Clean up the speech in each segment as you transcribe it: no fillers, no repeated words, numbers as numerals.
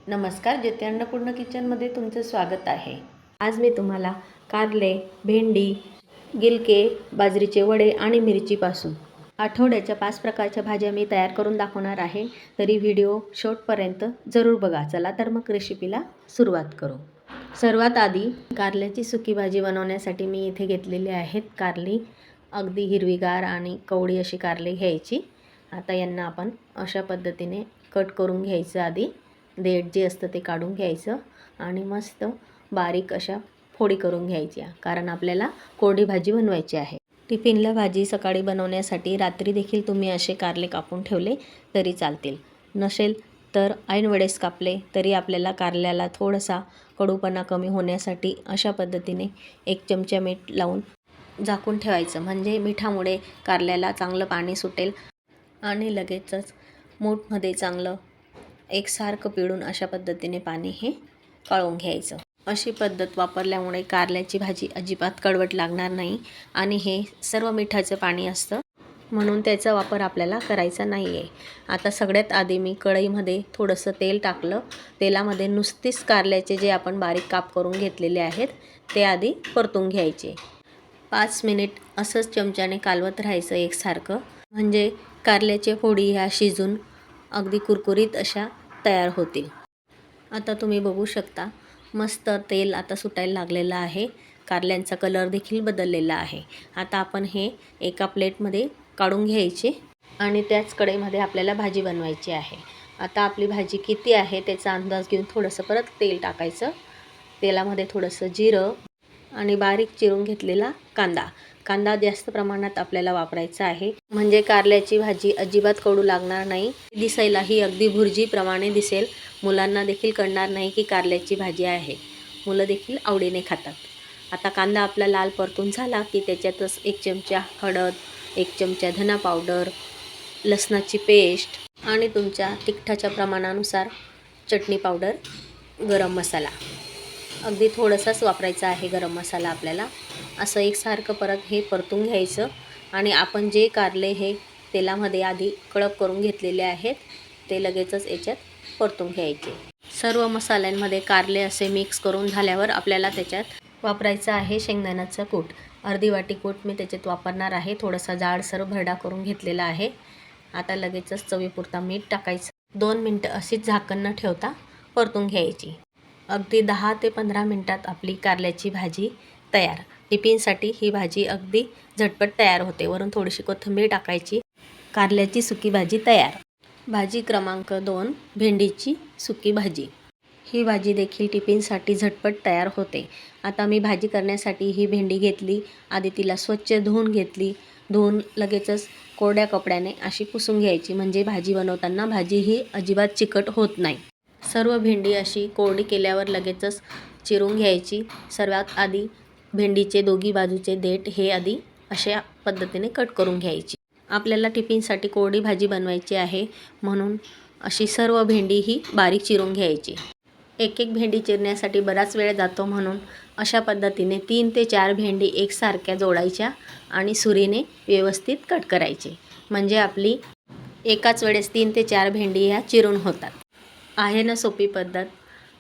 नमस्कार, जेते अन्नपूर्ण किचनमध्ये तुमचं स्वागत आहे। आज मी तुम्हाला कारले, भेंडी, गिलके, बाजरीचे वडे आणि मिरचीपासून आठवड्याच्या 5 प्रकारच्या भाज्या मी तयार करून दाखवणार आहे। तरी व्हिडिओ शेवटपर्यंत जरूर बघा। चला तर मग रेसिपीला सुरुवात करू। सर्वात आधी कारल्याची सुकी भाजी बनवण्यासाठी मी इथे घेतलेली आहेत कारली। अगदी हिरवीगार आणि कवडी अशी कारली घ्यायची। आता यांना आपण अशा पद्धतीने कट करून घ्यायचं। आधी देठ जे असतं ते काढून घ्यायचं आणि मस्त बारीक अशा फोडी करून घ्यायच्या, कारण आपल्याला कोरडी भाजी बनवायची आहे। टिफिनला भाजी सकाळी बनवण्यासाठी रात्री देखील तुम्ही असे कारले कापून ठेवले तरी चालतील। नसेल तर ऐन वेळेस कापले तरी आपल्याला कारल्याला थोडासा कडूपणा कमी होण्यासाठी अशा पद्धतीने 1 चमचा मीठ लावून झाकून ठेवायचं, म्हणजे मिठामुळे कारल्याला चांगलं पाणी सुटेल आणि लगेचच मूठमध्ये चांगलं एकसारखं पिळून अशा पद्धतीने पाणी हे काढून घ्यायचं। अशी पद्धत वापरल्यामुळे कारल्याची भाजी अजिबात कडवट लागणार नाही आणि हे सर्व मिठाचं पाणी असतं, म्हणून त्याचा वापर आपल्याला करायचा नाही आहे। आता सगळ्यात आधी मी कढईमध्ये थोडंसं तेल टाकलं। तेलामध्ये नुसतीच कारल्याचे जे आपण बारीक काप करून घेतलेले आहेत ते आधी परतून घ्यायचे। 5 मिनिट असंच चमच्याने कालवत राहायचं एकसारखं, म्हणजे कारल्याचे फोडी ह्या शिजून अगदी कुरकुरीत अशा तयार होतील। आता तुम्ही बघू शकता मस्त तेल आता सुटायला लागलेलं आहे। कारल्यांचा कलर देखील बदललेला आहे। आता आपण हे एका प्लेटमध्ये काढून घ्यायचे आणि त्याच कढईमध्ये आपल्याला भाजी बनवायची आहे। आता आपली भाजी किती आहे त्याचा अंदाज घेऊन थोडंसं परत तेल टाकायचं। तेलामध्ये थोडंसं जिरं आणि बारीक चिरून घेतलेला कांदा जास्त प्रमाणात आपल्याला वापरायचा आहे, म्हणजे कारल्याची भाजी अजिबात कडू लागणार नाही। दिसायलाही अगदी भुर्जीप्रमाणे दिसेल। मुलांना देखील कळणार नाही की कारल्याची भाजी आहे। मुलं देखील आवडीने खातात। आता कांदा आपला लाल परतून झाला की त्याच्यातच 1 चमचा हळद, 1 चमचा धना पावडर, लसणाची पेस्ट आणि तुमच्या तिखटाच्या प्रमाणानुसार चटणी पावडर, गरम मसाला अगदी थोडासाच वापरायचा आहे गरम मसाला आपल्याला। असं एकसारखं परत हे परतून घ्यायचं आणि आपण जे कारले हे तेलामध्ये आधी कळप करून घेतलेले आहेत ते लगेचच याच्यात परतून घ्यायचे। सर्व मसाल्यांमध्ये कारले असे मिक्स करून झाल्यावर आपल्याला त्याच्यात वापरायचं आहे शेंगदाण्याचं कूट। अर्धी वाटी कूट मी त्याच्यात वापरणार आहे। थोडासा जाडसर भरडा करून घेतलेला आहे। आता लगेचच चवीपुरता मीठ टाकायचं। 2 मिनटं अशीच झाकण न ठेवता परतून घ्यायची। अगदी 10 ते 15 मिनटात आपली कारल्याची भाजी तयार। टिफिनसाठी ही भाजी अगदी झटपट तयार होते। वरून थोडीशी कोथिंबीर टाकायची। कारल्याची सुकी भाजी तयार। भाजी क्रमांक 2, भेंडीची सुकी भाजी। ही भाजी देखील टिफिनसाठी झटपट तयार होते। आता मी भाजी करण्यासाठी ही भेंडी घेतली। आधी तिला स्वच्छ धुवून घेतली। धुवून लगेचच कोरड्या कपड्याने अशी पुसून घ्यायची, म्हणजे भाजी बनवताना भाजी ही अजिबात चिकट होत नाही। सर्व भेंडी अशी कोरडी केल्यावर लगेचच चिरून घ्यायची। सर्वात आधी भेंडीचे दोघी बाजूचे देठ हे आधी अशा पद्धतीने कट करून घ्यायची। आपल्याला टिफिनसाठी कोरडी भाजी बनवायची आहे, म्हणून अशी सर्व भेंडी ही बारीक चिरून घ्यायची। एक भेंडी चिरण्यासाठी बराच वेळ जातो, म्हणून अशा पद्धतीने 3 ते 4 भेंडी एकसारख्या जोडायच्या आणि सुरीने व्यवस्थित कट करायचे, म्हणजे आपली एकाच वेळेस 3 ते 4 भेंडी ह्या चिरून होतात। आहे ना सोपी पद्धत।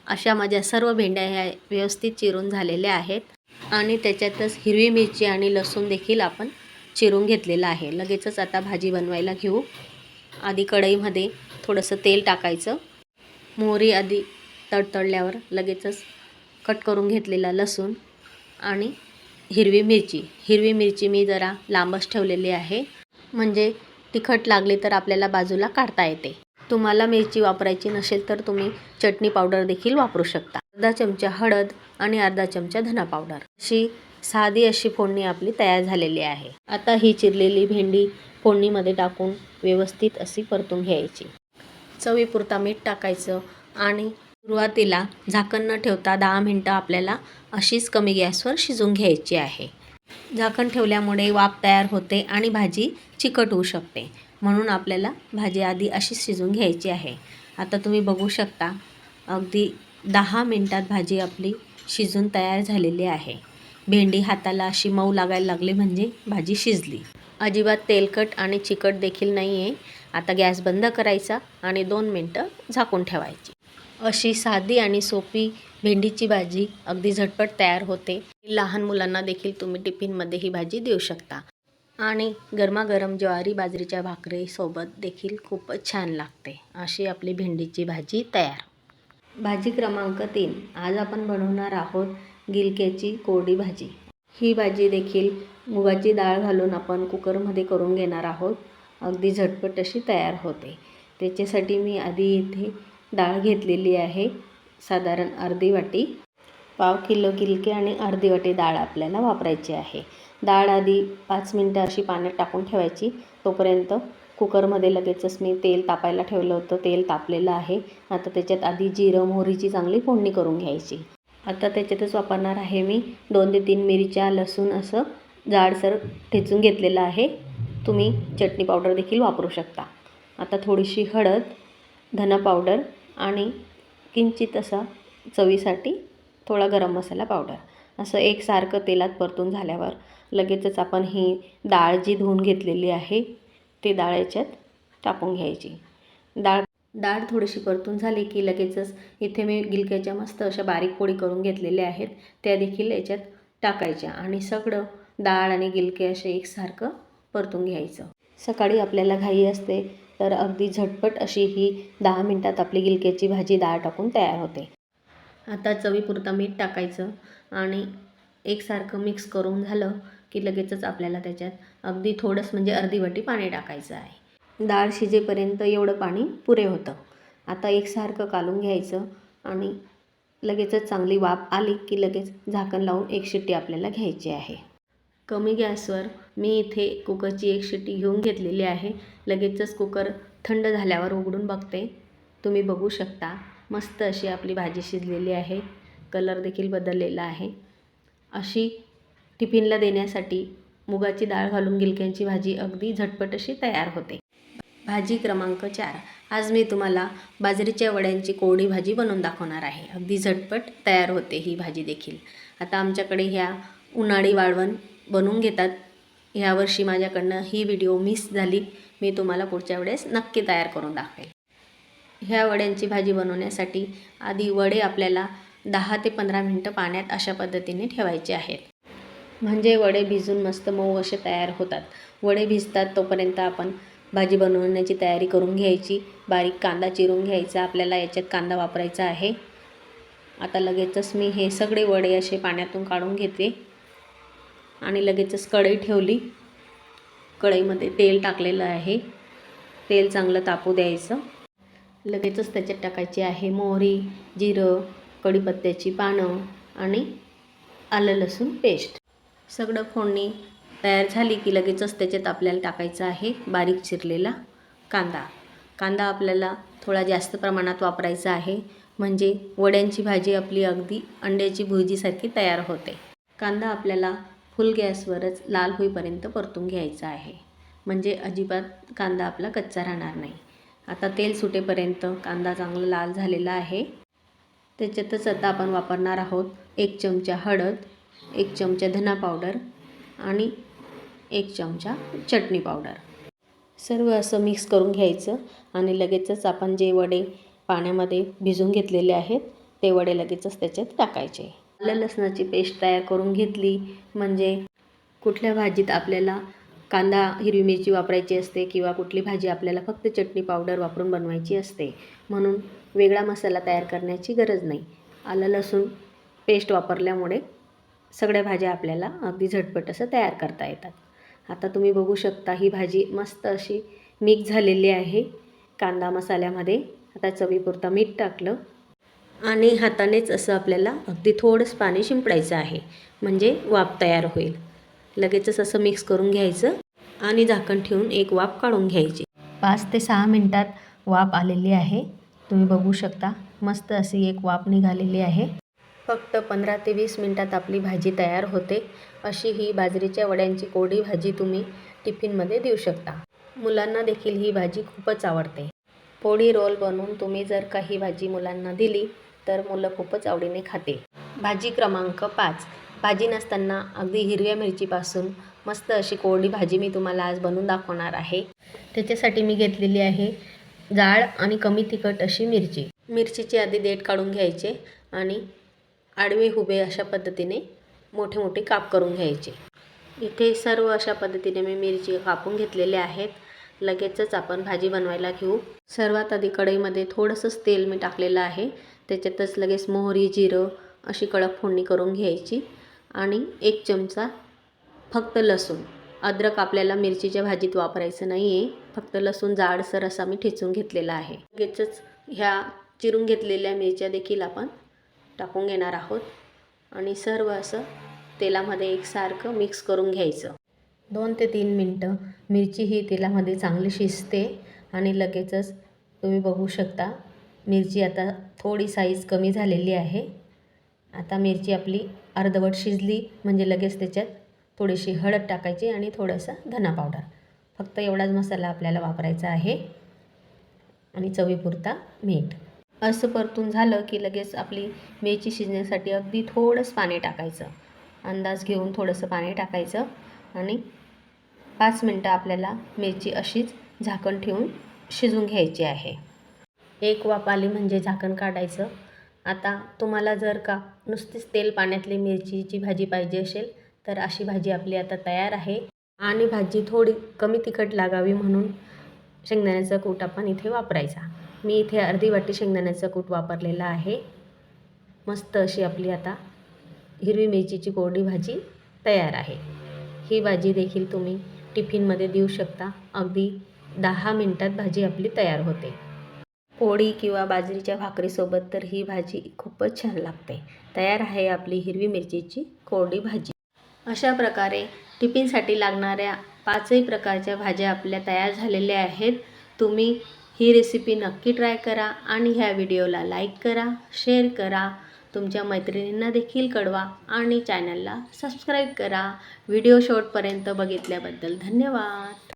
अशा माझ्या सर्व भेंड्या ह्या व्यवस्थित चिरून झालेल्या आहेत आणि त्याच्यातच हिरवी मिरची आणि लसूण देखील आपण चिरून घेतलेलं आहे। लगेचच आता भाजी बनवायला घेऊ। आधी कढईमध्ये थोडंसं तेल टाकायचं। मोहरी आधी तडतडल्यावर लगेचच कट करून घेतलेला लसूण आणि हिरवी मिरची मी जरा लांबच ठेवलेली आहे, म्हणजे तिखट लागली तर आपल्याला बाजूला काढता येते। तुम्हाला मिरची वापरायची नसेल तर तुम्ही चटणी पावडर देखील वापरू शकता। अर्धा चमचा हळद आणि अर्धा चमचा धना पावडर, अशी साधी अशी फोडणी आपली तयार झालेली आहे। आता ही चिरलेली भेंडी फोडणीमध्ये टाकून व्यवस्थित अशी परतून घ्यायची। चवीपुरता मीठ टाकायचं आणि सुरुवातीला झाकण न ठेवता 10 मिनटं आपल्याला अशीच कमी गॅसवर शिजून घ्यायची आहे। झाकण ठेवल्यामुळे वाफ तयार होते आणि भाजी चिकट होऊ शकते, म्हणून आपल्याला भाजी आधी अशीच शिजून घ्यायची आहे। आता तुम्ही बघू शकता अगदी 10 मिनटात भाजी आपली शिजून तयार झालेली आहे। भेंडी हाताला अशी मऊ लागायला लागली म्हणजे भाजी शिजली। अजिबात तेलकट आणि चिकट देखील नाही आहे। आता गॅस बंद करायचा आणि 2 मिनटं झाकून ठेवायची। अशी साधी आणि सोपी भेंडीची भाजी अगदी झटपट तयार होते. लहान मुलांना देखील तुम्ही टिफिनमध्ये ही भाजी देऊ शकता आणि गरमागरम ज्वारी बाजरीच्या भाकरीसोबत देखील खूपच छान लागते. अशी आपली भेंडीची भाजी तयार. भाजी क्रमांक 3. आज आपण बनवणार आहोत गिलक्याची कोरडी भाजी. ही भाजी देखील मुगाची डाळ घालून आपण कुकरमध्ये करून घेणार आहोत. अगदी झटपट अशी तयार होते. त्याच्यासाठी मी आधी इथे डाळ घेतलेली आहे, साधारण अर्धी वाटी. पाव किलो गिलके आणि अर्धी वाटी डाळ आपल्याला वापरायची आहे. डाळ आधी 5 मिनटं अशी पाण्यात टाकून ठेवायची. तोपर्यंत कुकरमध्ये लगेचच मी तेल तापायला ठेवलं होतं. तेल तापलेलं आहे. आता त्याच्यात आधी जिरं मोहरीची चांगली फोडणी करून घ्यायची. आता त्याच्यातच वापरणार आहे मी 2 ते 3 मिरच्या, लसूण असं जाडसर ठेचून घेतलेलं आहे. तुम्ही चटणी पावडर देखील वापरू शकता. आता थोडीशी हळद, धना पावडर आणि किंचित असा चवीसाठी थोडा गरम मसाला पावडर असं एकसारखं तेलात परतून झाल्यावर लगेचच आपण ही डाळ जी धुवून घेतलेली आहे ती डाळ याच्यात टाकून घ्यायची. डाळ थोडीशी परतून झाली की लगेचच इथे मी गिलक्याच्या मस्त अशा बारीक पोळी करून घेतलेल्या आहेत, त्या देखील याच्यात टाकायच्या आणि सगळं डाळ आणि गिलके असे एकसारखं परतून घ्यायचं. सकाळी आपल्याला घाई असते तर अगदी झटपट अशी ही 10 मिनटात आपली गिलक्याची भाजी डाळ टाकून तयार होते. आता चवीपुरतं मीठ टाकायचं आणि एकसारखं मिक्स करून झालं की लगेचच आपल्याला त्याच्यात अगदी थोडंसं म्हणजे अर्धी वाटी पाणी टाकायचं आहे. डाळ शिजेपर्यंत एवढं पाणी पुरे होतं. आता एकसारखं कालून घ्यायचं आणि लगेचच चांगली वाफ आली की लगेच झाकण लावून एक शिट्टी आपल्याला घ्यायची आहे. कमी गॅसवर मी इथे कुकरची एक शिट्टी घेऊन घेतलेली आहे. लगेचच कुकर थंड झाल्यावर उघडून बघते. तुम्ही बघू शकता मस्त अशी आपली भाजी शिजलेली आहे. कलर देखील बदललेला आहे. अशी टिफिनला देण्यासाठी मुगाची डाळ घालून गिलक्यांची भाजी अगदी झटपट अशी तयार होते. भाजी क्रमांक 4. आज मी तुम्हाला बाजरीच्या वड्यांची कोरडी भाजी बनवून दाखवणार आहे. अगदी झटपट तयार होते ही भाजी देखील. आता आमच्याकडे ह्या उन्हाळी वाळवण बनवून घेतात. ह्यावर्षी माझ्याकडनं ही व्हिडिओ मिस झाली. मी तुम्हाला पुढच्या वेळेस नक्की तयार करून दाखवेल. ह्या वड्यांची भाजी बनवण्यासाठी आधी वडे आपल्याला 10 ते 15 मिनटं पाण्यात अशा पद्धतीने ठेवायचे आहेत. म्हणजे वडे भिजून मस्त मऊ असे तयार होतात. वडे भिजतात तोपर्यंत आपण भाजी बनवण्याची तयारी करून घ्यायची. बारीक कांदा चिरून घ्यायचा. आपल्याला याच्यात कांदा वापरायचा आहे. आता लगेचच मी हे सगळे वडे असे पाण्यातून काढून घेते आणि लगेचच कढई ठेवली. कढईमध्ये तेल टाकलेलं आहे. तेल चांगलं तापू द्यायचं. लगेचच त्याच्यात टाकायची आहे मोहरी, जिरं, कढीपत्त्याची पानं आणि आलं लसूण पेस्ट. सगळं फोडणी तयार झाली की लगेचच त्याच्यात आपल्याला टाकायचं आहे बारीक चिरलेला कांदा. कांदा आपल्याला थोडा जास्त प्रमाणात वापरायचा आहे, म्हणजे वड्यांची भाजी आपली अगदी अंड्याची भुर्जीसारखी तयार होते. कांदा आपल्याला फुल गॅसवरच लाल होईपर्यंत परतून घ्यायचा आहे, म्हणजे अजिबात कांदा आपला कच्चा राहणार नाही. आता तेल सुटेपर्यंत कांदा चांगला लाल झालेला आहे. त्याच्यातच आता आपण वापरणार आहोत 1 चमचा हळद, 1 चमचा धना पावडर आणि 1 चमचा चटणी पावडर. सर्व असं मिक्स करून घ्यायचं आणि लगेचच आपण जे वडे पाण्यामध्ये भिजून घेतलेले आहेत ते वडे लगेचच त्याच्यात टाकायचे. आलं लसणाची पेस्ट तयार करून घेतली म्हणजे कुठल्या भाजीत आपल्याला कांदा हिरवी मिरची वापरायची असते किंवा कुठली भाजी आपल्याला फक्त चटणी पावडर वापरून बनवायची असते, म्हणून वेगळा मसाला तयार करण्याची गरज नाही. आलं लसूण पेस्ट वापरल्यामुळे सगळ्या भाज्या आपल्याला अगदी झटपट असं तयार करता येतात. आता तुम्ही बघू शकता ही भाजी मस्त अशी मिक्स झालेली आहे कांदा मसाल्यामध्ये. आता चवीपुरतं मीठ टाकलं आणि हातानेच असं आपल्याला अगदी थोडंसं पाणी शिंपडायचं आहे, म्हणजे वाफ तयार होईल. लगेचच असं मिक्स करून घ्यायचं आणि झाकण ठेवून एक वाफ काढून घ्यायची. 5 ते 6 मिनटात वाफ आलेली आहे. तुम्ही बघू शकता मस्त अशी एक वाफ निघालेली आहे. फक्त 15 ते 20 मिनटात आपली भाजी तयार होते. अशी ही बाजरीच्या वड्यांची कोरडी भाजी तुम्ही टिफिनमध्ये देऊ शकता. मुलांना देखील ही भाजी खूपच आवडते. पोळी रोल बनवून तुम्ही जर का ही भाजी मुलांना दिली तर मुलं खूपच आवडीने खातील. भाजी क्रमांक 5. भाजी नसताना अगदी हिरव्या मिरचीपासून मस्त अशी कोरडी भाजी मी तुम्हाला आज बनवून दाखवणार आहे. त्याच्यासाठी मी घेतलेली आहे जाड आणि कमी तिखट अशी मिरची. मिरचीचे आधी देठ काढून घ्यायचे आणि आडवे उभे अशा पद्धतीने मोठे मोठे काप करून घ्यायचे। इथे सर्व अशा पद्धतीने मी मिरची कापून घेतलेल्या आहेत। लगेचच आपण भाजी बनवायला घेऊ। सर्वात आधी कढईमध्ये थोडंसंच तेल मी टाकलेलं आहे। त्याच्यातच लगेच मोहरी, जिरं अशी कडक फोडणी करून घ्यायची आणि 1 चमचा फक्त लसूण। अद्रक आपल्याला मिरचीच्या भाजीत वापरायचं नाही आहे, फक्त लसूण जाडसर असा मी ठेचून घेतलेला आहे। लगेचच ह्या चिरून घेतलेल्या मिरच्या देखील आपण टाकून घेणार आहोत आणि सर्व असं तेलामध्ये एकसारखं मिक्स करून घ्यायचं। 2 ते 3 मिनटं मिरची ही तेलामध्ये चांगली शिजते आणि लगेचच तुम्ही बघू शकता मिरची आता थोडी साईज कमी झालेली आहे। आता मिरची आपली अर्धवट शिजली म्हणजे लगेच त्याच्यात थोडीशी हळद टाकायची आणि थोडासा धना पावडर, फक्त एवढाच मसाला आपल्याला वापरायचा आहे आणि चवीपुरता मीठ। असं परतून झालं की लगेच आपली मिरची शिजण्यासाठी अगदी थोडंसं पाणी टाकायचं। अंदाज घेऊन थोडंसं पाणी टाकायचं आणि 5 मिनटं आपल्याला मिरची अशीच झाकण ठेवून शिजून घ्यायची आहे। एक वाफ आली म्हणजे झाकण काढायचं। आता तुम्हाला जर का नुसतीच तेल पाण्यातली मिरचीची भाजी पाहिजे असेल तर अशी भाजी आपली आता तयार आहे आणि भाजी थोडी कमी तिखट लागावी म्हणून शेंगदाण्याचा कूट आपण इथे वापरायचा। मी इथे अर्धी वाटी शेंगदाण्याचा कूट वापरलेला आहे। मस्त अशी आपली आता हिरवी मिरचीची कोरडी भाजी तयार आहे। ही भाजी देखील तुम्ही टिफिनमध्ये देऊ शकता। अगदी 10 मिनिटात भाजी आपली तयार होते। पोळी किंवा बाजरीच्या भाकरीसोबत तर ही भाजी खूपच छान लागते। तयार आहे आपली हिरवी मिरचीची कोरडी भाजी। अशा प्रकारे टिफिनसाठी लागणाऱ्या 5ही प्रकारच्या भाज्या आपल्या तयार झालेल्या आहेत। तुम्ही ही रेसिपी नक्की ट्राय करा आणि ह्या व्हिडिओला लाईक करा, शेअर करा, तुमच्या मैत्रिणींना देखील कळवा आणि चॅनलला सबस्क्राईब करा। व्हिडिओ शेवटपर्यंत बघितल्याबद्दल धन्यवाद।